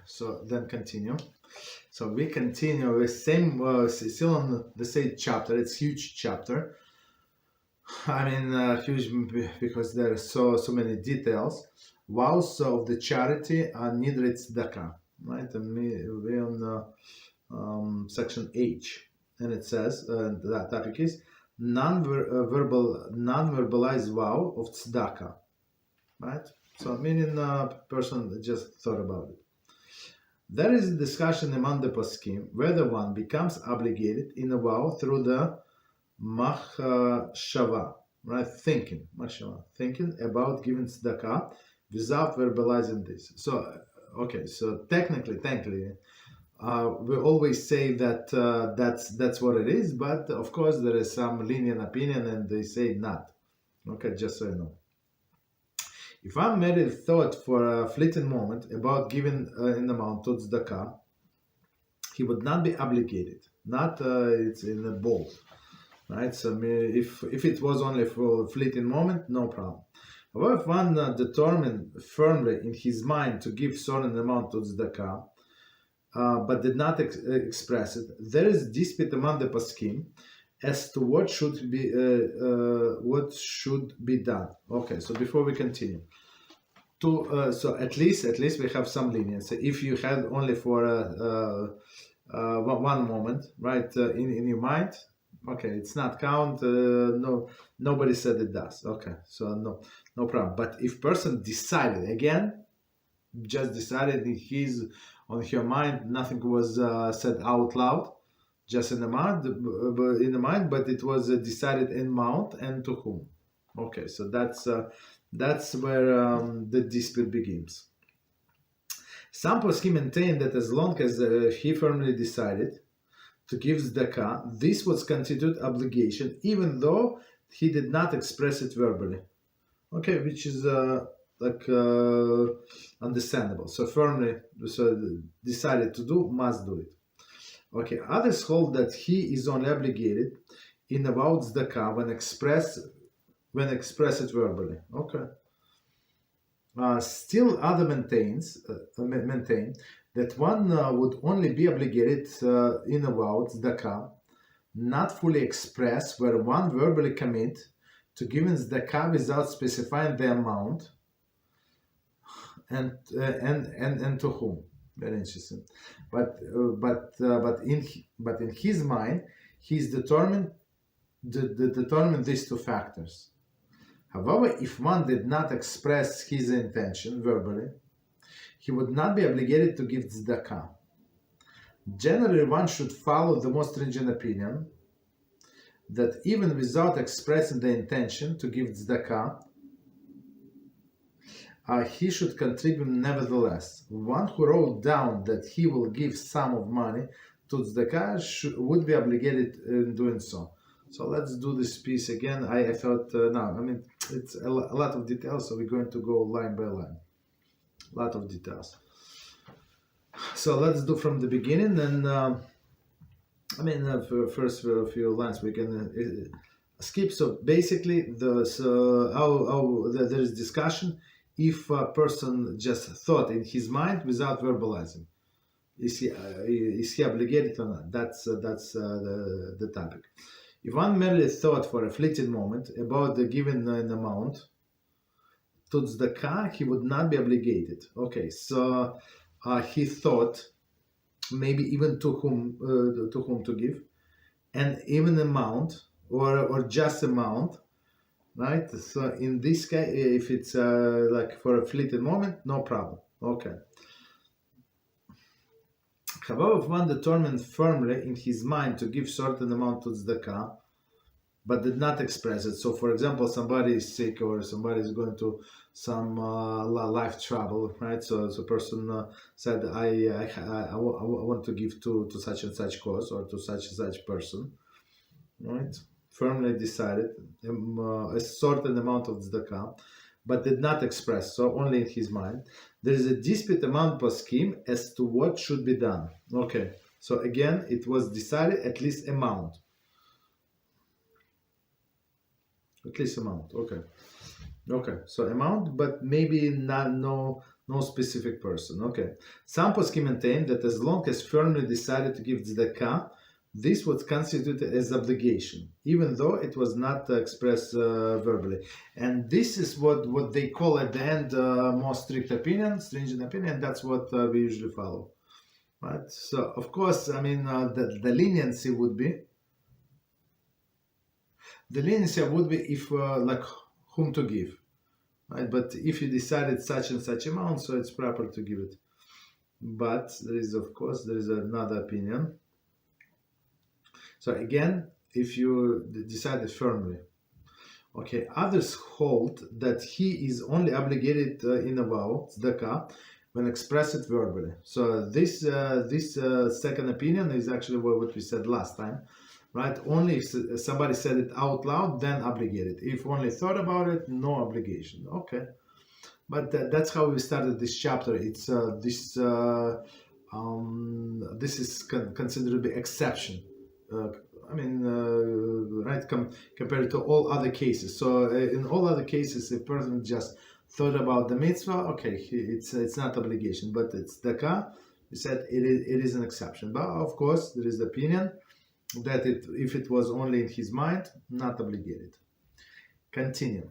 so then continue. So we continue with same, still on the same chapter. It's huge chapter. I mean, huge because there are so many details. Vows of the charity and Nidrei Tzedakah, right? And we're on section H, and it says that topic is non-verbalized vow of Tzedakah, right? So meaning a person just thought about it. There is a discussion among the poskim whether one becomes obligated in a vow through the machshava, right? Thinking about giving tzedakah without verbalizing this. So, okay, so technically, we always say that that's what it is, but of course there is some lenient opinion and they say not. Okay, just so you know. If one made a thought for a fleeting moment about giving an amount to tzedakah, he would not be obligated. Not it's in a bold, right? So if it was only for a fleeting moment, no problem. However, if one determined firmly in his mind to give certain amount to tzedakah, but did not express it, there is dispute among the poskim as to what should be done. Okay, so before we continue, so at least we have some leniency. If you had only for one moment, right, in your mind, okay, it's not count. No, nobody said it does. Okay, so no problem. But if person decided again, just decided in his on her mind, nothing was said out loud, just in the mind, but it was decided in mouth and to whom. Okay, so that's where the dispute begins. Some poskim maintain that as long as he firmly decided to give tzedakah, this was considered obligation, even though he did not express it verbally. Okay, which is understandable. So firmly decided to do, must do it. Okay, others hold that he is only obligated in about tzedakah when express it verbally. Okay. Still, other maintain that one would only be obligated in about tzedakah, not fully express where one verbally commit to giving tzedakah without specifying the amount and to whom. Very interesting. But in his mind, he's determined these two factors. However, if one did not express his intention verbally, he would not be obligated to give tzedakah. Generally, one should follow the most stringent opinion that even without expressing the intention to give tzedakah, he should contribute nevertheless. One who wrote down that he will give sum of money to tzedakah would be obligated in doing so. So let's do this piece again. I thought, it's a lot of details, so we're going to go line by line. A lot of details. So let's do from the beginning, and for first few lines we can skip. So basically, there is discussion if a person just thought in his mind without verbalizing. Is he obligated or not? That's the topic. If one merely thought for a fleeting moment about the given amount to tzedakah, he would not be obligated. Okay, so he thought maybe even to whom to give, and even amount or just amount, right? So in this case, if it's like for a fleeting moment, no problem. Okay. However, if one determined firmly in his mind to give certain amount to tzedakah, but did not express it. So, for example, somebody is sick or somebody is going to some life trouble, right? So the person said, I want to give to such and such cause or to such and such person, right? Firmly decided a certain amount of tzedakah, but did not express, so only in his mind. There is a dispute among poskim as to what should be done. Okay, so again, it was decided at least amount. At least amount, okay. Okay, so amount, but maybe no no specific person. Okay. Some poskim maintain that as long as firmly decided to give tzedakah, this was constituted as obligation, even though it was not expressed verbally. And this is what they call at the end more strict opinion, stringent opinion. That's what we usually follow. Right? So, of course, I mean, the leniency would be, if, like, whom to give. Right? But if you decided such and such amount, so it's proper to give it. But there is another opinion. So again, if you decided firmly, okay, others hold that he is only obligated in a vow, tzedakah, when expressed verbally. So this second opinion is actually what we said last time, right? Only if somebody said it out loud, then obligated. If only thought about it, no obligation. Okay, but that's how we started this chapter. It's this is considered to be exception. Right, compared to all other cases. So in all other cases, if a person just thought about the mitzvah, okay, it's not obligation, but it's tzedakah. We said it is an exception. But of course, there is the opinion that if it was only in his mind, not obligated. Continue.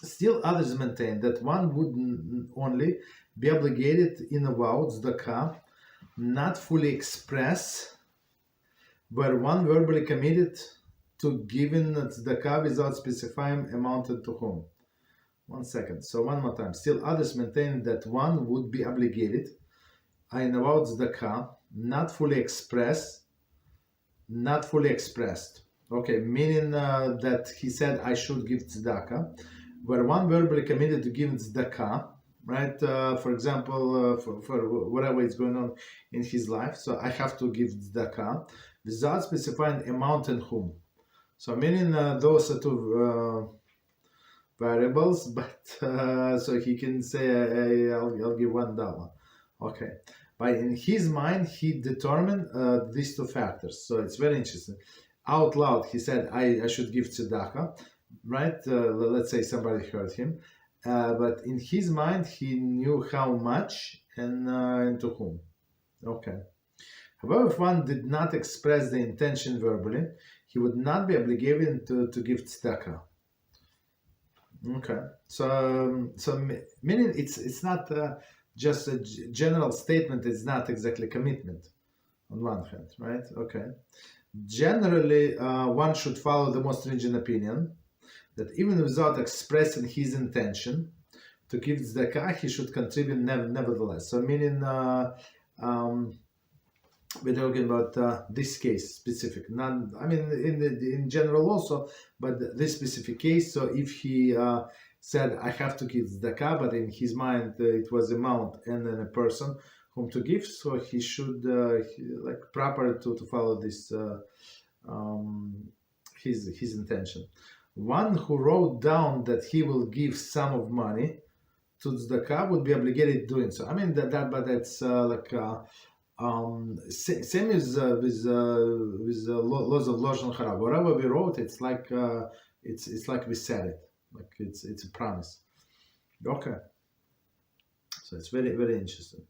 Still, others maintain that one would only be obligated in a vow, tzedakah, not fully express, where one verbally committed to giving tzedakah without specifying amounted to whom. 1 second. So one more time. Still others maintain that one would be obligated in a vow tzedakah, not fully expressed. Okay, meaning that he said I should give tzedakah, where one verbally committed to giving tzedakah, right? For example, for whatever is going on in his life, so I have to give tzedakah without specifying amount and whom. So meaning those are two variables, but so he can say I'll give $1. Okay, but in his mind he determined these two factors. So it's very interesting. Out loud he said I should give tzedakah, right? Let's say somebody heard him, but in his mind he knew how much and to whom. Okay. However, if one did not express the intention verbally, he would not be obligated to give tzedakah. Okay, so meaning it's not just a general statement. It's not exactly commitment on one hand, right? Okay. Generally, one should follow the most stringent opinion that even without expressing his intention to give tzedakah, he should contribute nevertheless. So meaning. We're talking about this case specific, in general also, but this specific case. So if he said I have to give tzedakah, but in his mind it was amount and then a person whom to give, so he should proper to follow this his intention. One who wrote down that he will give sum of money to tzedakah would be obligated doing so. But that's same as with laws of Lashon Hara. Whatever we wrote, it's like we said it, like it's a promise. Okay, so it's very, very interesting.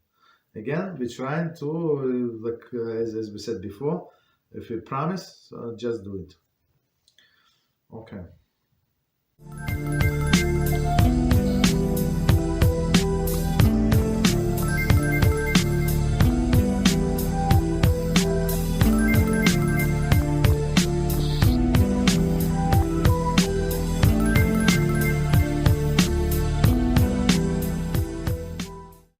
Again, we're trying to as we said before, if we promise, just do it. Okay.